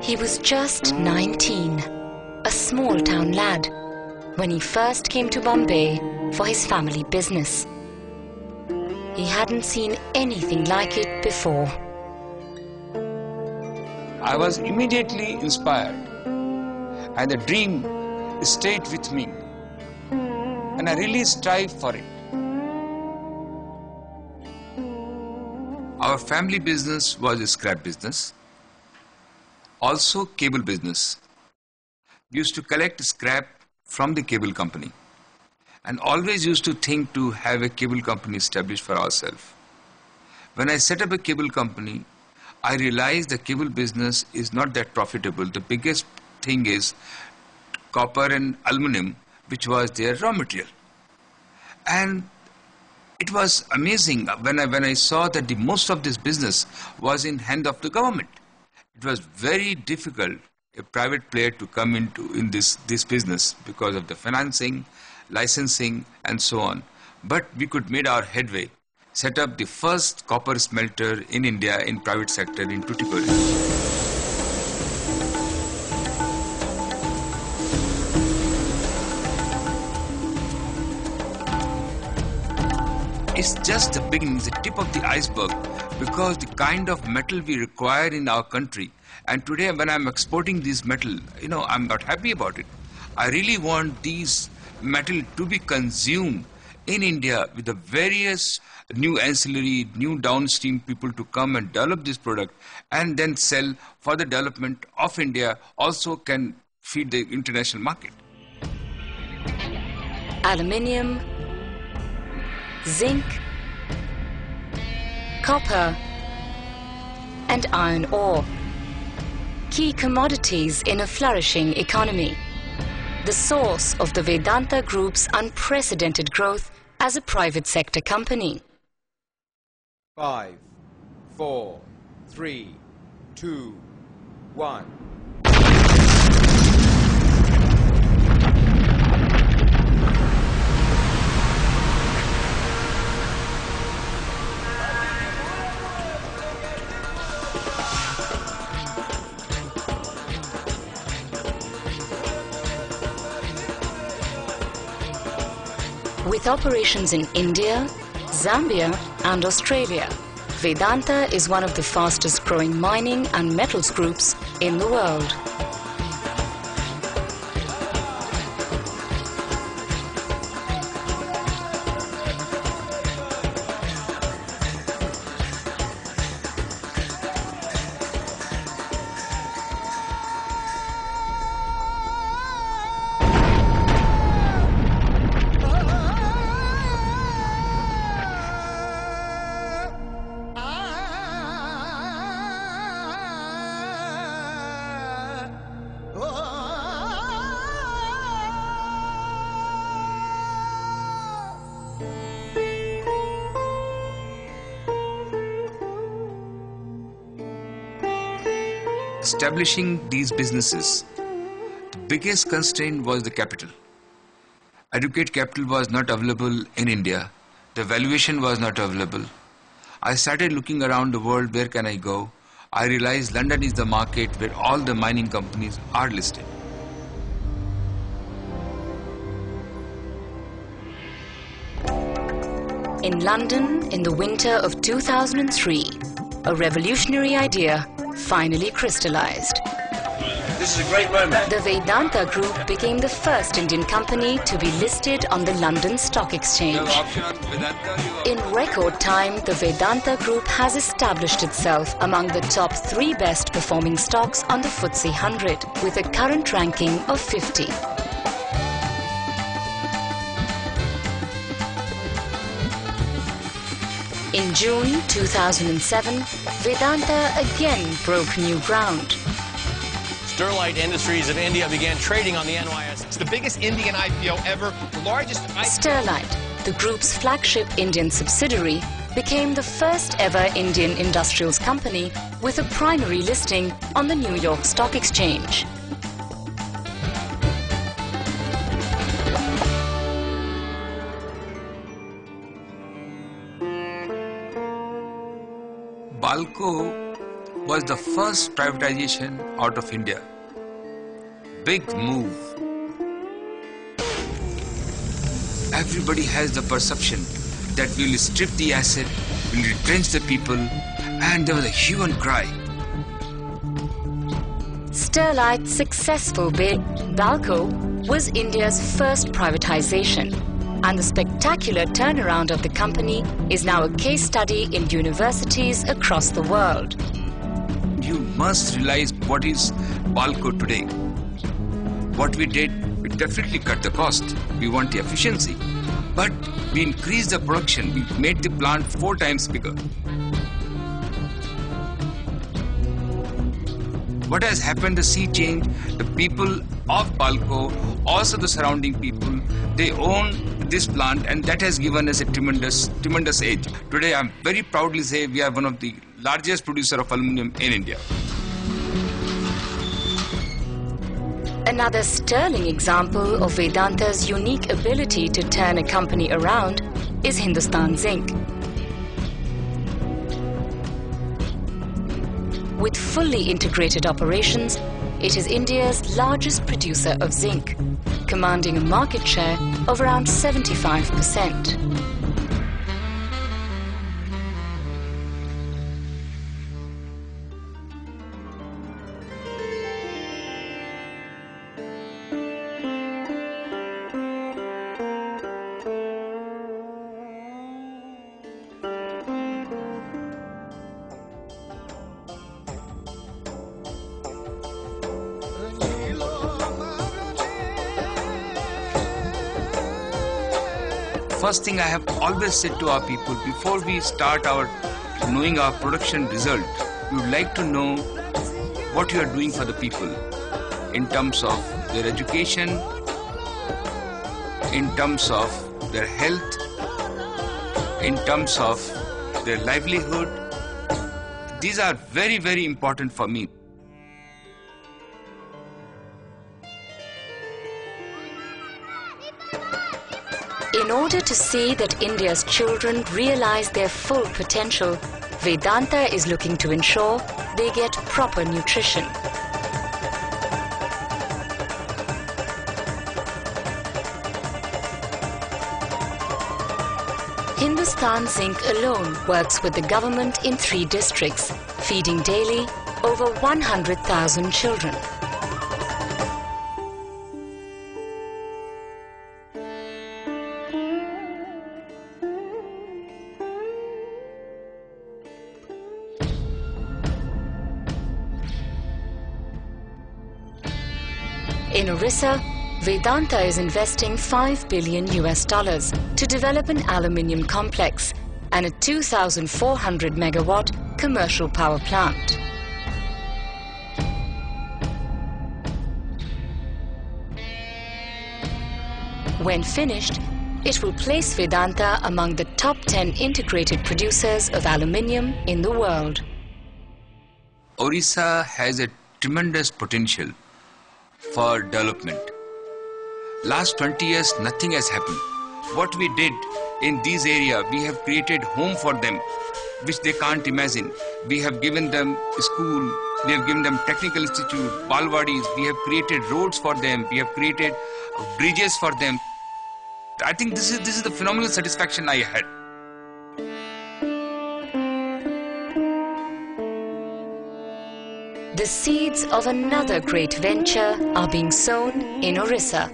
He was just 19, a small town lad, when he first came to Bombay for his family business. He hadn't seen anything like it before. I was immediately inspired, and the dream stayed with me, and I really strive for it. Our family business was a scrap business, also cable business. We used to collect scrap from the cable company and always used to think to have a cable company established for ourselves. When I set up a cable company, I realized the cable business is not that profitable. The biggest thing is copper and aluminum, which was their raw material. And it was amazing when I saw that most of this business was in hand of the government. It was very difficult a private player to come in this business because of the financing, licensing, and so on. But we could make our headway, set up the first copper smelter in India in private sector in Tuticorin. It's just the beginning, the tip of the iceberg, because the kind of metal we require in our country. And today when I'm exporting this metal, I'm not happy about it. I really want these metal to be consumed in India with the various new ancillary, new downstream people to come and develop this product and then sell for the development of India, also can feed the international market. Aluminium, zinc, copper, and iron ore. Key commodities in a flourishing economy. The source of the Vedanta Group's unprecedented growth as a private sector company. 5, 4, 3, 2, 1. With operations in India, Zambia, and Australia, Vedanta is one of the fastest growing mining and metals groups in the world. Establishing these businesses, the biggest constraint was the capital. Adequate capital was not available in India. The valuation was not available. I started looking around the world, where can I go? I realized London is the market where all the mining companies are listed. In London, in the winter of 2003, a revolutionary idea finally crystallized. This is a great moment. The Vedanta Group became the first Indian company to be listed on the London Stock Exchange. In record time, the Vedanta Group has established itself among the top 3 best performing stocks on the FTSE 100 with a current ranking of 50. In June 2007, Vedanta again broke new ground. Sterlite Industries of India began trading on the NYSE. It's the biggest Indian IPO ever, the largest IPO. Sterlite, the group's flagship Indian subsidiary, became the first ever Indian industrials company with a primary listing on the New York Stock Exchange. Balco was the first privatization out of India. Big move. Everybody has the perception that we will strip the asset, we will retrench the people, and there was a hue and cry. Sterlite's successful bid, Balco, was India's first privatization, and the spectacular turnaround of the company is now a case study in universities across the world. You must realize what is Balco today. What we did, we definitely cut the cost. We want the efficiency. But we increased the production. We made the plant 4 times bigger. What has happened, the sea change, the people of Balco, also the surrounding people, they own this plant, and that has given us a tremendous edge. Today, I'm very proudly say we are one of the largest producer of aluminum in India. Another sterling example of Vedanta's unique ability to turn a company around is Hindustan Zinc. With fully integrated operations, it is India's largest producer of zinc, commanding a market share of around 75%. First thing I have always said to our people, before we start knowing our production result, we would like to know what you are doing for the people in terms of their education, in terms of their health, in terms of their livelihood. These are very, very important for me. In order to see that India's children realize their full potential, Vedanta is looking to ensure they get proper nutrition. Hindustan Zinc alone works with the government in 3 districts, feeding daily over 100,000 children. In Orissa, Vedanta is investing $5 billion to develop an aluminium complex and a 2,400 megawatt commercial power plant. When finished, it will place Vedanta among the top 10 integrated producers of aluminium in the world. Orissa has a tremendous potential for development. Last 20 years, nothing has happened. What we did in these areas, we have created home for them, which they can't imagine. We have given them school, we have given them technical institute, balwadis, we have created roads for them, we have created bridges for them. I think this is the phenomenal satisfaction I had. The seeds of another great venture are being sown in Orissa.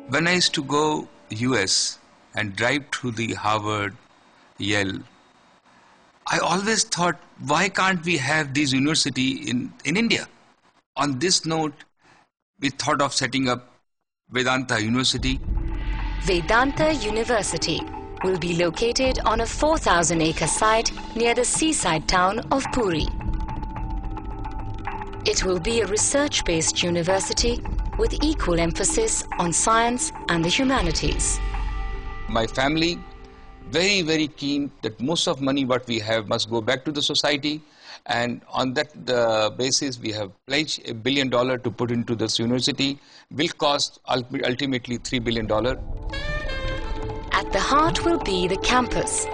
When I used to go US and drive through the Harvard, Yale, I always thought, why can't we have this university in India? On this note, we thought of setting up Vedanta University. Vedanta University will be located on a 4,000-acre site near the seaside town of Puri. It will be a research-based university with equal emphasis on science and the humanities. My family, very, very keen that most of money what we have must go back to the society, and on that basis we have pledged $1 billion to put into this university. Will cost ultimately $3 billion. At the heart will be the campus,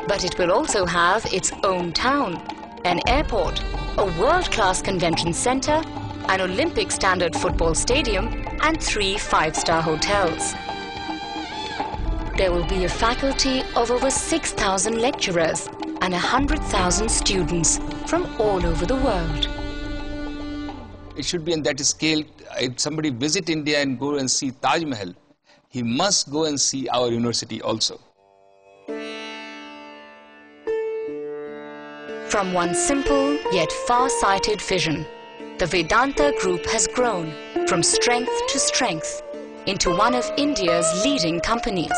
but it will also have its own town, an airport, a world-class convention center, an Olympic standard football stadium, and 3 5-star hotels. There will be a faculty of over 6,000 lecturers and 100,000 students from all over the world. It should be on that scale. If somebody visit India and go and see Taj Mahal, he must go and see our university also. From one simple yet far-sighted vision, the Vedanta Group has grown from strength to strength into one of India's leading companies.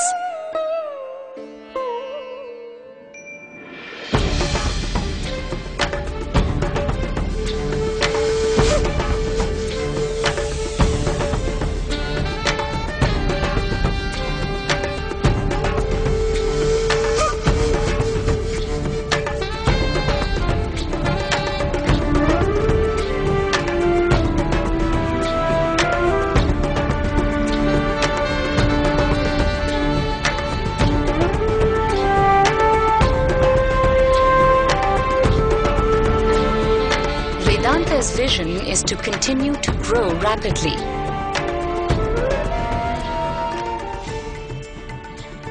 Vedanta's vision is to continue to grow rapidly.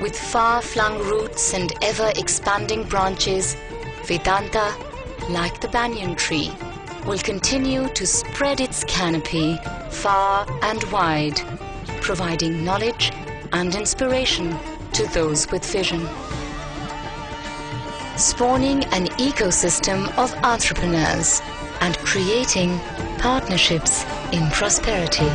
With far-flung roots and ever-expanding branches, Vedanta, like the banyan tree, will continue to spread its canopy far and wide, providing knowledge and inspiration to those with vision. Spawning an ecosystem of entrepreneurs and creating partnerships in prosperity.